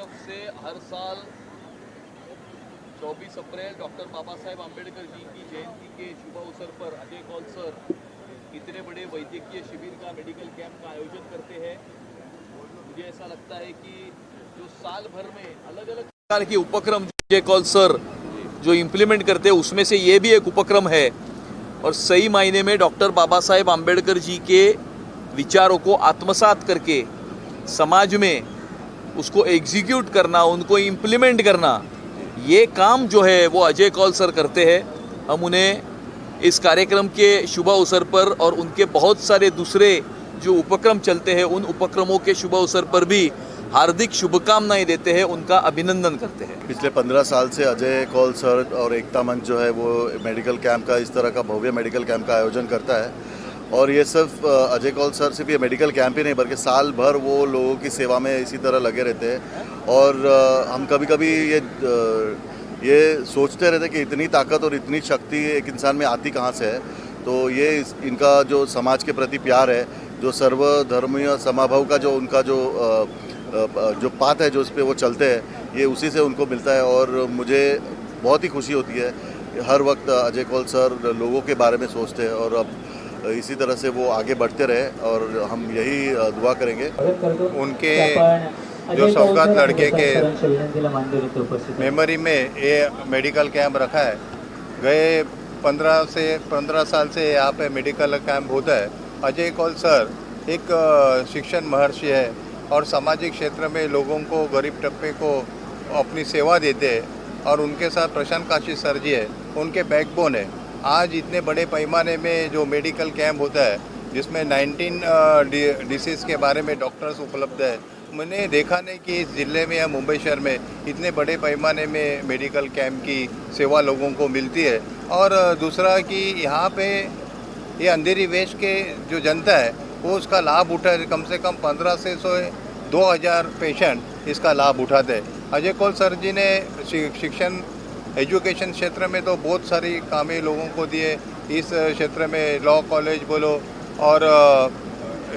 जब से हर साल 24 अप्रैल डॉक्टर बाबा साहेब आम्बेडकर जी की जयंती के शुभ अवसर पर अजय कौल सर इतने बड़े वैद्यकीय शिविर का मेडिकल कैंप का आयोजन करते हैं, मुझे ऐसा लगता है कि जो साल भर में अलग अलग प्रकार के उपक्रम अजय कौल सर जो इम्प्लीमेंट करते हैं उसमें से ये भी एक उपक्रम है। और सही मायने में डॉक्टर बाबा साहेब आम्बेडकर जी के विचारों को आत्मसात करके समाज में उसको एग्जीक्यूट करना, उनको इम्प्लीमेंट करना, ये काम जो है वो अजय कौल सर करते हैं। हम उन्हें इस कार्यक्रम के शुभ अवसर पर और उनके बहुत सारे दूसरे जो उपक्रम चलते हैं उन उपक्रमों के शुभ अवसर पर भी हार्दिक शुभकामनाएं देते हैं, उनका अभिनंदन करते हैं। पिछले 15 साल से अजय कौल सर और एकता मंच जो है वो मेडिकल कैंप का, इस तरह का भव्य मेडिकल कैंप का आयोजन करता है। और ये सिर्फ अजय कौल सर सिर्फ ये मेडिकल कैंप ही नहीं बल्कि साल भर वो लोगों की सेवा में इसी तरह लगे रहते हैं। और हम कभी कभी ये सोचते रहते कि इतनी ताकत और इतनी शक्ति एक इंसान में आती कहाँ से है। तो ये इनका जो समाज के प्रति प्यार है, जो सर्वधर्मीय समाभाव का जो उनका जो पाथ है जो उस पर वो चलते हैं, ये उसी से उनको मिलता है। और मुझे बहुत ही खुशी होती है हर वक्त अजय कौल सर लोगों के बारे में सोचते हैं और अब इसी तरह से वो आगे बढ़ते रहे और हम यही दुआ करेंगे। उनके जो सौगात लड़के के मेमोरी में ये मेडिकल कैंप रखा है। गए 15 साल से यहाँ पे मेडिकल कैंप होता है। अजय कौल सर एक शिक्षण महर्षि है और सामाजिक क्षेत्र में लोगों को, गरीब तबके को अपनी सेवा देते हैं। और उनके साथ प्रशांत काशी सर जी है, उनके बैकबोन है। आज इतने बड़े पैमाने में जो मेडिकल कैंप होता है जिसमें 19 डिसीज़ के बारे में डॉक्टर्स उपलब्ध है, मैंने देखा नहीं कि इस ज़िले में या मुंबई शहर में इतने बड़े पैमाने में मेडिकल कैंप की सेवा लोगों को मिलती है। और दूसरा कि यहाँ पे ये अंधेरी वेस्ट के जो जनता है वो उसका लाभ उठा, कम से कम 15 से 2000 पेशेंट इसका लाभ उठाते हैं। अजय कौल सर जी ने शिक्षण एजुकेशन क्षेत्र में तो बहुत सारी कामें लोगों को दिए। इस क्षेत्र में लॉ कॉलेज बोलो और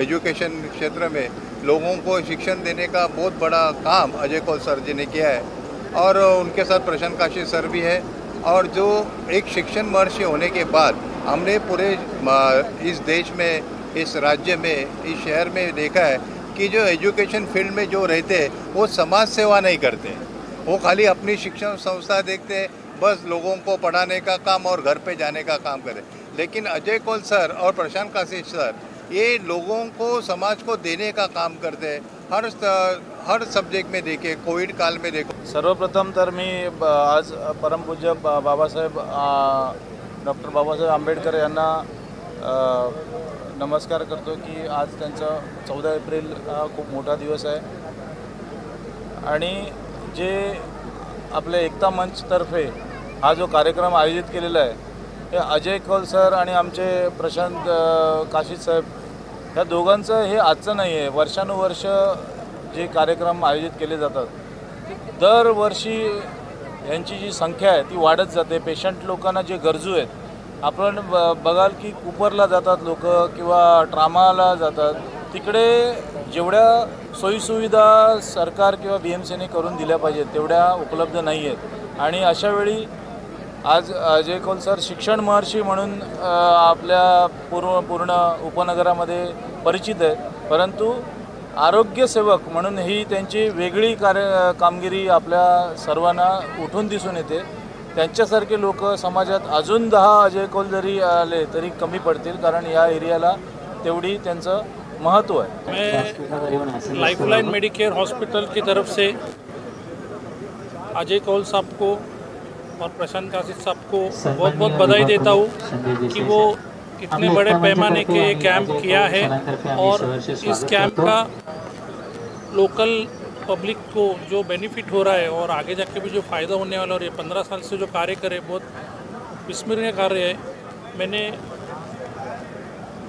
एजुकेशन क्षेत्र में लोगों को शिक्षण देने का बहुत बड़ा काम अजय कौल सर जी ने किया है। और उनके साथ प्रशांत काशी सर भी है। और जो एक शिक्षण महर्षि होने के बाद हमने पूरे इस देश में, इस राज्य में, इस शहर में देखा है कि जो एजुकेशन फील्ड में जो रहते हैं वो समाज सेवा नहीं करते, वो खाली अपनी शिक्षण संस्था देखते हैं, बस लोगों को पढ़ाने का काम और घर पे जाने का काम करें। लेकिन अजय कौल सर और प्रशांत काशी सर ये लोगों को, समाज को देने का काम करते हैं। हर सब्जेक्ट में देखे, कोविड काल में देखो। सर्वप्रथम तर मी आज परमपूज्य बाबासाहेब डॉक्टर बाबासाहेब आंबेडकर यांना नमस्कार करतो की आज त्यांचा 14 एप्रिल हा खूप मोठा दिवस आहे। आणि जे आपल्या एकता मंचतर्फे हा जो कार्यक्रम आयोजित केलेला आहे हे अजय कौल सर आणि आमचे प्रशांत काशी साहेब ह्या दोघांचं हे आजचं नाही आहे। वर्षानुवर्ष जे कार्यक्रम आयोजित केले जातात दरवर्षी यांची जी संख्या आहे ती वाढत जाते। पेशंट लोकांना जे गरजू आहेत, आपण बघाल की कुपरला जातात लोक किंवा ट्रामाला जातात, तिकडे जेवढ्या सोयीसुविधा सरकार किंवा BMCने करून दिल्या पाहिजेत तेवढ्या उपलब्ध नाही आहेत। आणि अशावेळी आज अजय कौल सर शिक्षण महर्षी म्हणून आपल्या पूर्ण उपनगरामध्ये परिचित आहेत, परंतु आरोग्यसेवक म्हणून ही त्यांची वेगळी कामगिरी आपल्या सर्वांना उठून दिसून येते। त्यांच्यासारखे लोक समाजात अजून 10 अजय कौल जरी आले तरी कमी पडतील, कारण या एरियाला तेवढी त्यांचं महत्व है। मैं लाइफलाइन मेडिकेयर हॉस्पिटल की तरफ से अजय कौल साहब को और प्रशांत काशी साहब को बहुत बहुत बधाई देता हूँ कि वो इतने बड़े पैमाने के कैंप किया है। और इस कैंप का लोकल पब्लिक को जो बेनिफिट हो रहा है और आगे जाके भी जो फ़ायदा होने वाला, और ये 15 साल से जो कार्य करे बहुत विस्मरणीय कार्य है। मैंने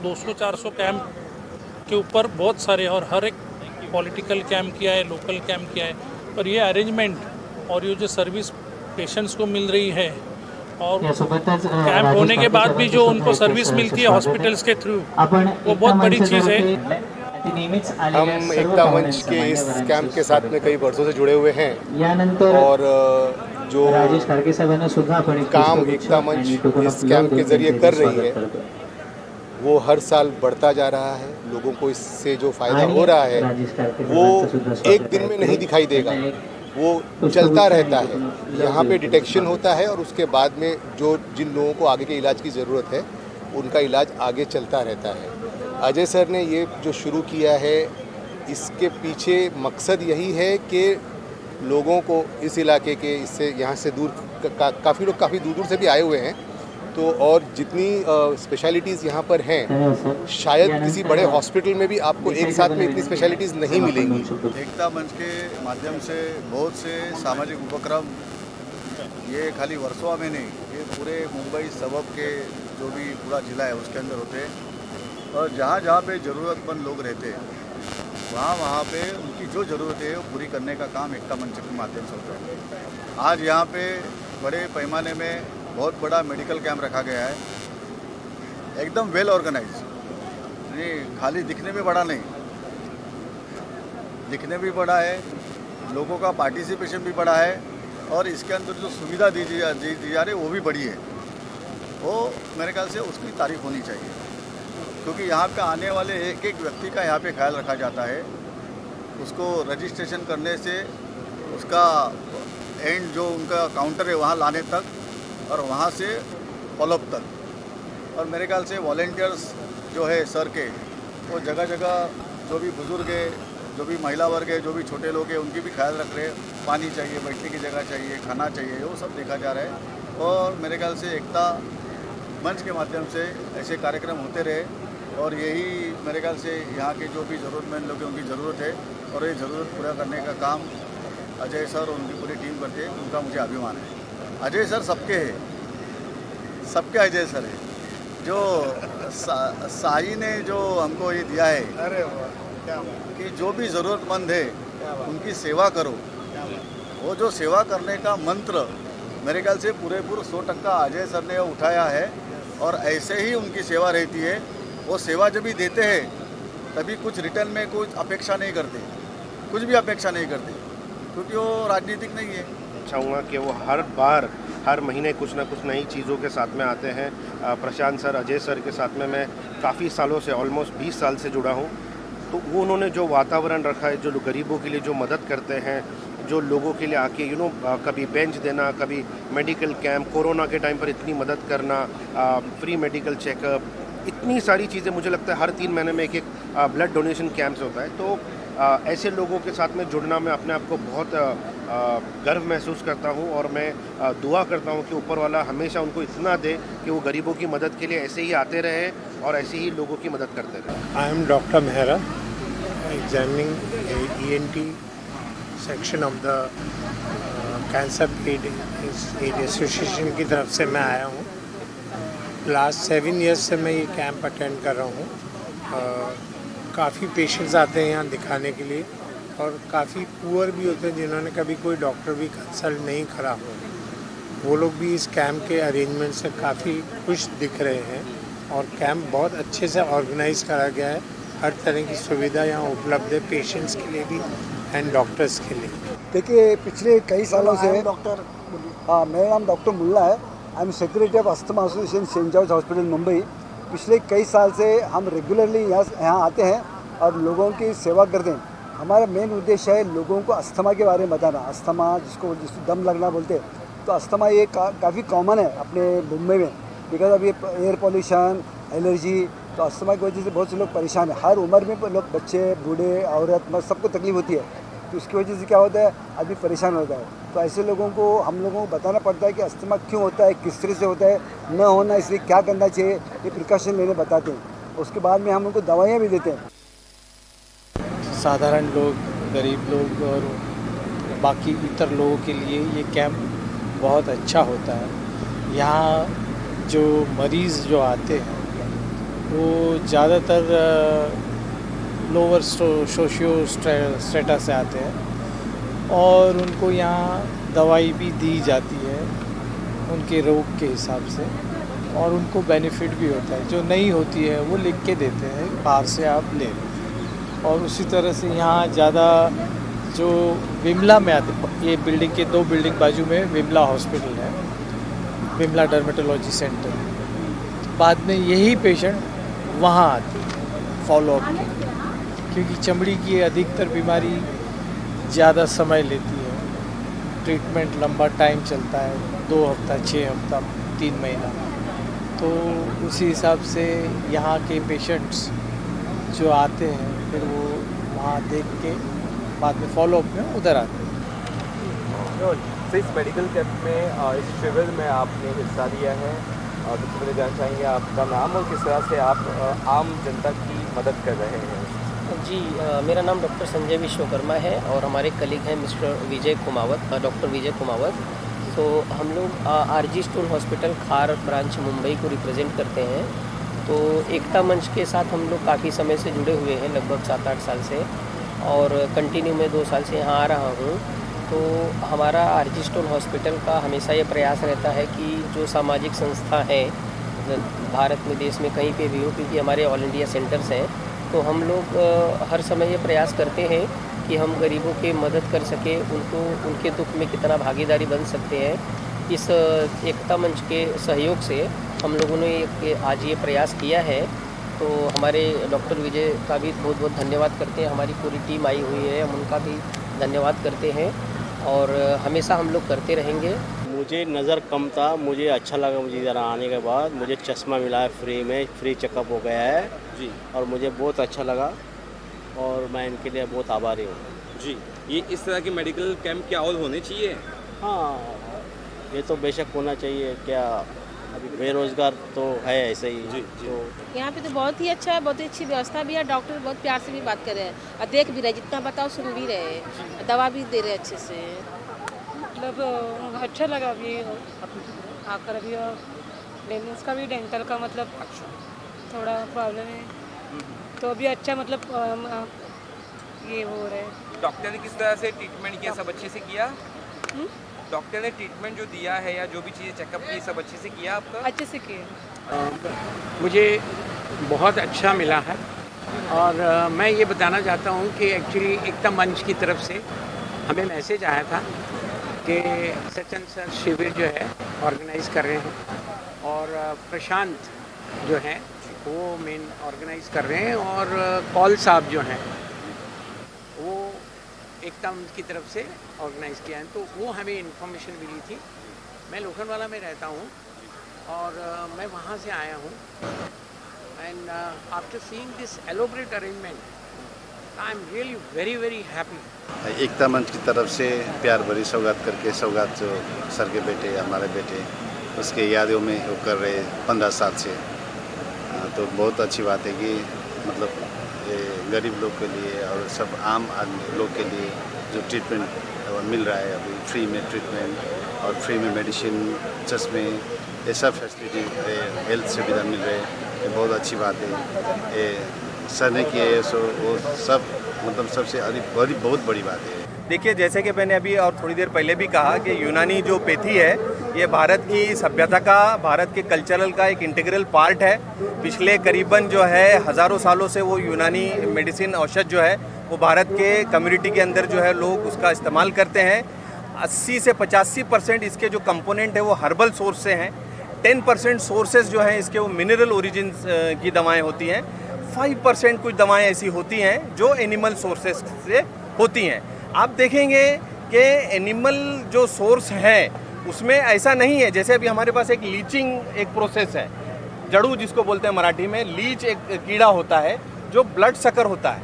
200-400 कैंप के ऊपर बहुत सारे और हर एक पॉलिटिकल कैंप किया है, लोकल कैंप किया है, पर ये अरेंजमेंट और ये जो सर्विस पेशेंट्स को मिल रही है और कैंप होने के बाद भी जो उनको सर्विस मिलती है हॉस्पिटल्स के थ्रू, वो बहुत बड़ी चीज़ है। नेहमीच हम आलेल्या सर्व एकता मंच पाहुण्यांचं, के इस मान्यवरांचं कैंप के साथ में स्वागत कई वर्षों से जुड़े हुए हैं करतो. यानंतर और जो राजेश खारगे साहेबांना सुद्धा आपण एक काम पुष्पगुच्छ एकता मंच आणि टोकन इस ऑफ लव कैंप के देऊन जरिए त्यांचं कर इथे रही स्वागत है करतो. वो हर साल बढ़ता जा रहा है। लोगों को इससे जो फ़ायदा आणि हो रहा है राजेश खारगे वो साहेबांचं सुद्धा स्वागत एक दिन में आहे. नहीं दिखाई देगा, त्यांना एक वो पुष्पगुच्छ चलता आणि रहता है। टोकन ऑफ लव यहाँ पे देऊन डिटेक्शन त्यांचं होता है और उसके बाद में जो जिन लोगों को आगे के इलाज की ज़रूरत है उनका इलाज आगे चलता रहता है। अजय सर ने ये जो शुरू किया है इसके पीछे मकसद यही है कि लोगों को इस इलाके के इससे यहाँ से दूर काफ़ी लोग काफ़ी दूर दूर से भी आए हुए हैं, तो और जितनी स्पेशलिटीज़ यहाँ पर हैं धन्यवाद. शायद किसी बड़े हॉस्पिटल में भी आपको एक साथ में इतनी स्पेशलिटीज़ नहीं मिलेंगी। एकता मंच के माध्यम से बहुत से सामाजिक उपक्रम ये खाली वर्सोवा में नहीं, ये पूरे मुंबई सबब के जो भी पूरा ज़िला है उसके अंदर होते हैं और जहाँ जहाँ पे ज़रूरतमंद लोग रहते हैं वहाँ पे उनकी जो ज़रूरत है वो पूरी करने का काम एकता मंच के माध्यम से होता है। आज यहाँ पे बड़े पैमाने में बहुत बड़ा मेडिकल कैंप रखा गया है, एकदम वेल ऑर्गेनाइज, नहीं खाली दिखने में बड़ा नहीं, दिखने भी बड़ा है, लोगों का पार्टिसिपेशन भी बड़ा है और इसके अंदर जो सुविधा दी जा रही है वो भी बड़ी है। वो मेरे ख्याल से उसकी तारीफ होनी चाहिए, क्योंकि यहाँ पे आने वाले एक एक व्यक्ति का यहाँ पे ख्याल रखा जाता है। उसको रजिस्ट्रेशन करने से उसका एंड जो उनका काउंटर है वहाँ लाने तक और वहाँ से फॉलोअप तक। और मेरे ख्याल से वॉलेंटियर्स जो है सर के वो जगह जगह जो भी बुज़ुर्ग है, जो भी महिला वर्ग है, जो भी छोटे लोग हैं उनकी भी ख्याल रख रहे हैं। पानी चाहिए, बैठने की जगह चाहिए, खाना चाहिए, वो सब देखा जा रहा है। और मेरे ख्याल से एकता मंच के माध्यम से ऐसे कार्यक्रम होते रहे और यही मेरे ख्याल से यहाँ के जो भी ज़रूरतमंद लोग हैं उनकी ज़रूरत है और ये ज़रूरत पूरा करने का काम अजय सर और उनकी पूरी टीम करते हैं, उनका मुझे अभिमान है। अजय सर सबके हैं, सबके अजय सर है। जो साई ने जो हमको ये दिया है कि जो भी ज़रूरतमंद है उनकी सेवा करो, वो जो सेवा करने का मंत्र मेरे ख्याल से पूरेपूर 100% अजय सर ने उठाया है और ऐसे ही उनकी सेवा रहती है। वो सेवा जब भी देते हैं तभी कुछ रिटर्न में कुछ अपेक्षा नहीं करते, कुछ भी अपेक्षा नहीं करते, क्योंकि वो राजनीतिक नहीं है। चाहूँगा कि वो हर बार हर महीने कुछ ना कुछ नई चीज़ों के साथ में आते हैं। प्रशांत सर, अजय सर के साथ में मैं काफ़ी सालों से ऑलमोस्ट 20 साल से जुड़ा हूँ, तो वो उन्होंने जो वातावरण रखा है, जो गरीबों के लिए जो मदद करते हैं, जो लोगों के लिए आके कभी बेंच देना, कभी मेडिकल कैंप, कोरोना के टाइम पर इतनी मदद करना, फ्री मेडिकल चेकअप, इतनी सारी चीज़ें, मुझे लगता है हर 3 महीने में एक ब्लड डोनेशन कैंप्स होता है। तो ऐसे लोगों के साथ में जुड़ना मैं अपने आप को बहुत गर्व महसूस करता हूँ और मैं दुआ करता हूँ कि ऊपर वाला हमेशा उनको इतना दे कि वो गरीबों की मदद के लिए ऐसे ही आते रहे और ऐसे ही लोगों की मदद करते रहे। I am doctor Mehra, examining ENT section of the cancer aid association की तरफ से मैं आया हूँ। लास्ट 7 ईयर्स से मैं ये कैंप अटेंड कर रहा हूँ। काफ़ी पेशेंट्स आते हैं यहाँ दिखाने के लिए और काफ़ी पुअर भी होते हैं जिन्होंने कभी कोई डॉक्टर भी कंसल्ट नहीं करा हो, वो लोग भी इस कैंप के अरेंजमेंट से काफ़ी खुश दिख रहे हैं और कैंप बहुत अच्छे से ऑर्गेनाइज करा गया है। हर तरह की सुविधा यहाँ उपलब्ध है, पेशेंट्स के लिए भी एंड डॉक्टर्स के लिए। देखिए, पिछले कई सालों से मेरा नाम डॉक्टर मुल्ला है। I am secretary of asthma association saint George hospital Mumbai. पिछले कई साल से हम रेगुलरली यहाँ आते हैं और लोगों की सेवा करते हैं। हमारा मेन उद्देश्य है लोगों को अस्थमा के बारे में बताना। अस्थमा जिसको दम लगना बोलते हैं, तो अस्थमा ये काफ़ी कॉमन है अपने मुंबई में, बिकॉज अब ये एयर पॉल्यूशन, एलर्जी, तो अस्थमा की वजह से बहुत से लोग परेशान हैं। हर उम्र में लोग, बच्चे, बूढ़े, औरत, मर्द, सबको तकलीफ होती है। तो उसकी वजह से क्या होता है, आदमी परेशान होता है। तो ऐसे लोगों को हम लोगों को बताना पड़ता है कि अस्थमा क्यों होता है, किस तरह से होता है, न होना इसलिए क्या करना चाहिए, ये प्रिकॉशन लेने बताते हैं। उसके बाद में हम उनको दवाइयाँ भी देते हैं। साधारण लोग, गरीब लोग और बाकी इतर लोगों के लिए ये कैंप बहुत अच्छा होता है। यहाँ जो मरीज़ जो आते हैं वो ज़्यादातर लोअर सोशियो स्टेटस से आते हैं और उनको यहाँ दवाई भी दी जाती है उनके रोग के हिसाब से और उनको बेनिफिट भी होता है। जो नहीं होती है वो लिख के देते हैं, बाहर से आप ले लो। और उसी तरह से यहाँ ज़्यादा जो विमला में आते, ये बिल्डिंग के 2 बिल्डिंग बाजू में विमला हॉस्पिटल है, विमला डर्मेटोलॉजी सेंटर, बाद में यही पेशेंट वहाँ आते फॉलोअप के, क्योंकि चमड़ी की अधिकतर बीमारी ज़्यादा समय लेती है, ट्रीटमेंट लंबा टाइम चलता है, 2 हफ्ता, 6 हफ्ता, 3 महीना। तो उसी हिसाब से यहाँ के पेशेंट्स जो आते हैं फिर वो वहाँ देख के बाद में फॉलोअप में उधर आते हैं। तो इस मेडिकल कैंप में इस शिविर में आपने हिस्सा लिया है, सबसे पहले जानना चाहेंगे आपका नाम और किस तरह से आप आम जनता की मदद कर रहे हैं। जी, मेरा नाम डॉक्टर संजय विश्वकर्मा है और हमारे कलीग हैं मिस्टर विजय कुमावत, डॉक्टर विजय कुमावत। तो हम लोग आरजी स्टोन हॉस्पिटल खार ब्रांच मुंबई को रिप्रेजेंट करते हैं। तो एकता मंच के साथ हम लोग काफ़ी समय से जुड़े हुए हैं, लगभग 7-8 साल से, और कंटिन्यू में 2 साल से यहाँ आ रहा हूँ। तो हमारा आरजी स्टोन हॉस्पिटल का हमेशा ये प्रयास रहता है कि जो सामाजिक संस्था है भारत में, देश में कहीं पे भी हो, क्योंकि हमारे ऑल इंडिया सेंटर्स हैं, तो हम लोग हर समय ये प्रयास करते हैं कि हम गरीबों की मदद कर सके, उनको उनके दुख में कितना भागीदारी बन सकते हैं। इस एकता मंच के सहयोग से हम लोगों ने आज ये प्रयास किया है। तो हमारे डॉक्टर विजय का भी बहुत बहुत धन्यवाद करते हैं, हमारी पूरी टीम आई हुई है, हम उनका भी धन्यवाद करते हैं और हमेशा हम लोग करते रहेंगे। मुझे नज़र कम था, मुझे अच्छा लगा, मुझे इधर आने के बाद मुझे चश्मा मिला है फ्री में, फ्री चेकअप हो गया है जी, और मुझे बहुत अच्छा लगा और मैं इनके लिए बहुत आभारी हूँ जी। ये इस तरह के मेडिकल कैंप क्या और होने चाहिए? हाँ, ये तो बेशक होना चाहिए, क्या अभी बेरोज़गार तो है ऐसे ही जी, जी। तो यहाँ पे तो बहुत ही अच्छा है, बहुत ही अच्छी व्यवस्था भी है, डॉक्टर बहुत प्यार से भी बात कर रहे हैं और देख भी रहे, जितना बताओ सुन भी रहे हैं, दवा भी दे रहे अच्छे से। मतलब अच्छा लगा अभी आकर, अभी लेंस का भी डेंटल का मतलब थोड़ा प्रॉब्लम है, तो अभी अच्छा मतलब ये हो रहा है। डॉक्टर ने किस तरह से ट्रीटमेंट किया, सब अच्छे से किया? डॉक्टर ने ट्रीटमेंट जो दिया है या जो भी चीज़ें चेकअप की, सब अच्छे से किया आपका? अच्छे से किया। मुझे बहुत अच्छा मिला है और मैं ये बताना चाहता हूँ कि एक्चुअली एकता मंच की तरफ से हमें मैसेज आया था कि सचिन सर शिविर जो है ऑर्गेनाइज़ कर रहे हैं और प्रशांत जो है वो मेन ऑर्गेनाइज़ कर रहे हैं और कॉल साहब जो हैं वो एकता मंच की तरफ से ऑर्गेनाइज़ किया है। तो वो हमें इन्फॉर्मेशन मिली थी। मैं लोखंडवाला में रहता हूँ और मैं वहाँ से आया हूँ and after seeing this elaborate arrangement I am really very very happy. एकता मंच की तरफ से प्यार भरी सौगात करके, सौगात जो सर के बेटे, हमारे बेटे, उसके यादों में वो कर रहे 15 साल से, तो बहुत अच्छी बात है कि मतलब ये गरीब लोग के लिए और सब आम आदमी लोग के लिए जो ट्रीटमेंट मिल रहा है, अभी फ्री में ट्रीटमेंट और फ्री में मेडिसिन, चश्मे, ये सब फैसिलिटी, हेल्थ सुविधा मिल रहे हैं, ये बहुत अच्छी बात है। ये सर ने किए है, सो वो सब मतलब सबसे अधिक बहुत बड़ी बात है। देखिए, जैसे कि मैंने अभी और थोड़ी देर पहले भी कहा कि यूनानी जो पैथी है ये भारत की सभ्यता का, भारत के कल्चरल का एक इंटीग्रल पार्ट है। पिछले करीबन जो है हज़ारों सालों से वो यूनानी मेडिसिन, औषध जो है वो भारत के कम्युनिटी के अंदर जो है लोग उसका इस्तेमाल करते हैं। 80 से 85% इसके जो कंपोनेंट है वो हर्बल सोर्स से हैं। 10% सोर्सेज जो हैं इसके वो मिनरल ओरिजिन की दवाएं होती हैं। 5% कुछ दवाएं ऐसी होती हैं जो एनिमल सोर्सेज से होती हैं। आप देखेंगे कि एनिमल जो सोर्स है उसमें ऐसा नहीं है, जैसे अभी हमारे पास एक लीचिंग एक प्रोसेस है, जड़ू जिसको बोलते हैं मराठी में, लीच एक कीड़ा होता है जो ब्लड सकर होता है।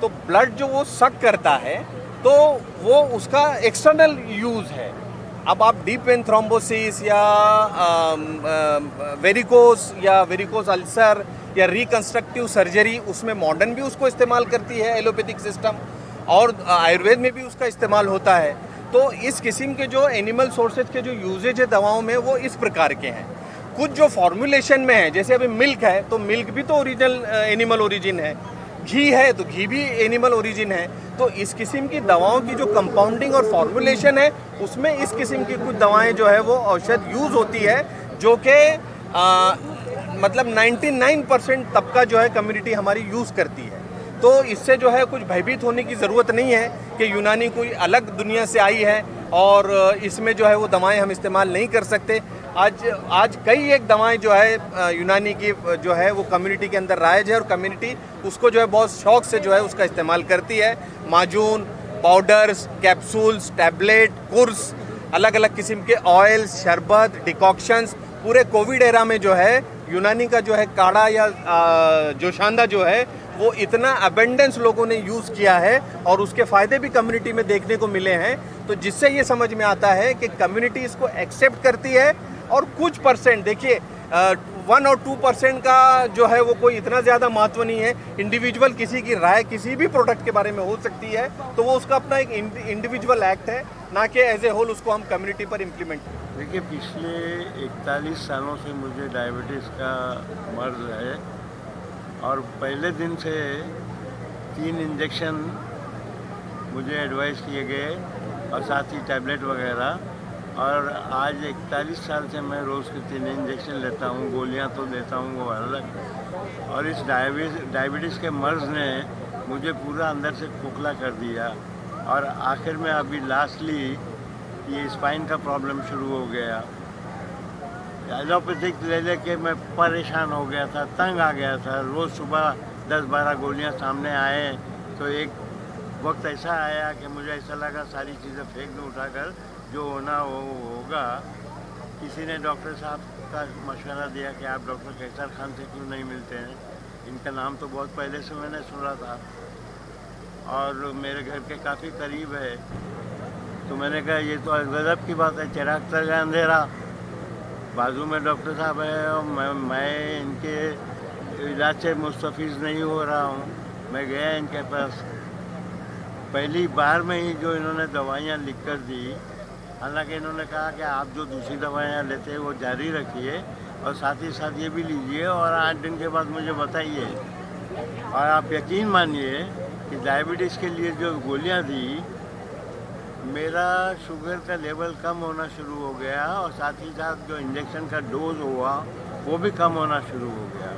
तो ब्लड जो वो सक करता है तो वो उसका एक्सटर्नल यूज़ है। अब आप डीप वेन थ्रोम्बोसिस या वेरिकोस अल्सर या रिकन्स्ट्रक्टिव सर्जरी, उसमें मॉडर्न भी उसको इस्तेमाल करती है एलोपैथिक सिस्टम, और आयुर्वेद में भी उसका इस्तेमाल होता है। तो इस किस्म के जो एनिमल सोर्सेज के जो यूजेज है दवाओं में वो इस प्रकार के हैं। कुछ जो फॉर्मुलेशन में है, जैसे अभी मिल्क है तो मिल्क भी तो ओरिजिनल एनिमल ओरिजिन है, घी है तो घी भी एनिमल ओरिजिन है। तो इस किस्म की दवाओं की जो कंपाउंडिंग और फॉर्मुलेशन है उसमें इस किस्म की कुछ दवाएं जो है वो औषध यूज़ होती है, जो कि मतलब 99% तबका जो है कम्युनिटी हमारी यूज़ करती है। तो इससे जो है कुछ भयभीत होने की ज़रूरत नहीं है कि यूनानी कोई अलग दुनिया से आई है और इसमें जो है वो दवाएं हम इस्तेमाल नहीं कर सकते। आज कई एक दवाएं जो है यूनानी की जो है वो कम्युनिटी के अंदर राइज है और कम्युनिटी उसको जो है बहुत शौक से जो है उसका इस्तेमाल करती है। माजून, पाउडर्स, कैप्सूल्स, टैबलेट, कुर्स, अलग अलग किस्म के ऑयल्स, शरबत, डिकॉक्शंस, पूरे कोविड एरा में जो है यूनानी का जो है काढ़ा या जोशांदा जो है वो इतना अबेंडेंस लोगों ने यूज़ किया है और उसके फ़ायदे भी कम्युनिटी में देखने को मिले हैं। तो जिससे ये समझ में आता है कि कम्युनिटी इसको एक्सेप्ट करती है और कुछ परसेंट, देखिए 1 और 2% का जो है वो कोई इतना ज़्यादा महत्व नहीं है। इंडिविजुअल किसी की राय किसी भी प्रोडक्ट के बारे में हो सकती है, तो वो उसका अपना एक इंडिविजुअल एक्ट है, ना कि एज ए होल उसको हम कम्युनिटी पर इम्प्लीमेंट। देखिए, पिछले 41 सालों से मुझे डायबिटीज़ का मर्ज है और पहले दिन से 3 इंजेक्शन मुझे एडवाइस किए गए और साथ ही टैबलेट वगैरह, और आज 41 साल से मैं रोज़ के 3 इंजेक्शन लेता हूँ, गोलियाँ तो लेता हूँ वो अलग। और इस डायबिटीज़ के मर्ज़ ने मुझे पूरा अंदर से खोखला कर दिया और आखिर में अभी लास्टली ये स्पाइन का प्रॉब्लम शुरू हो गया। एलोपैथिक ले लेके मैं परेशान हो गया था, तंग आ गया था। रोज़ सुबह 10-12 गोलियाँ सामने आए तो एक वक्त ऐसा आया कि मुझे ऐसा लगा सारी चीज़ें फेंक दूँ उठाकर, जो होना होगा। किसी ने डॉक्टर साहब का मशवरा दिया कि आप डॉक्टर कैसर खान से क्यों नहीं मिलते हैं, इनका नाम तो बहुत पहले से मैंने सुना था और मेरे घर के काफ़ी करीब है। तो मैंने कहा ये तो गज़ब की बात है, चिराग तक अंधेरा, बाजू में डॉक्टर साहब है और मैं इनके इलाज से मुस्तफ़ीज़ नहीं हो रहा हूँ। मैं गया इनके पास, पहली बार में ही जो इन्होंने दवाइयाँ लिख कर दी, हालांकि इन्होंने कहा कि आप जो दूसरी दवाइयाँ लेते हैं वो जारी रखिए और साथ ही साथ ये भी लीजिए और 8 दिन के बाद मुझे बताइए। और आप यकीन मानिए कि डायबिटीज़ के लिए जो गोलियाँ दी, मेरा शुगर का लेवल कम होना शुरू हो गया और साथ ही साथ जो इंजेक्शन का डोज हुआ वो भी कम होना शुरू हो गया।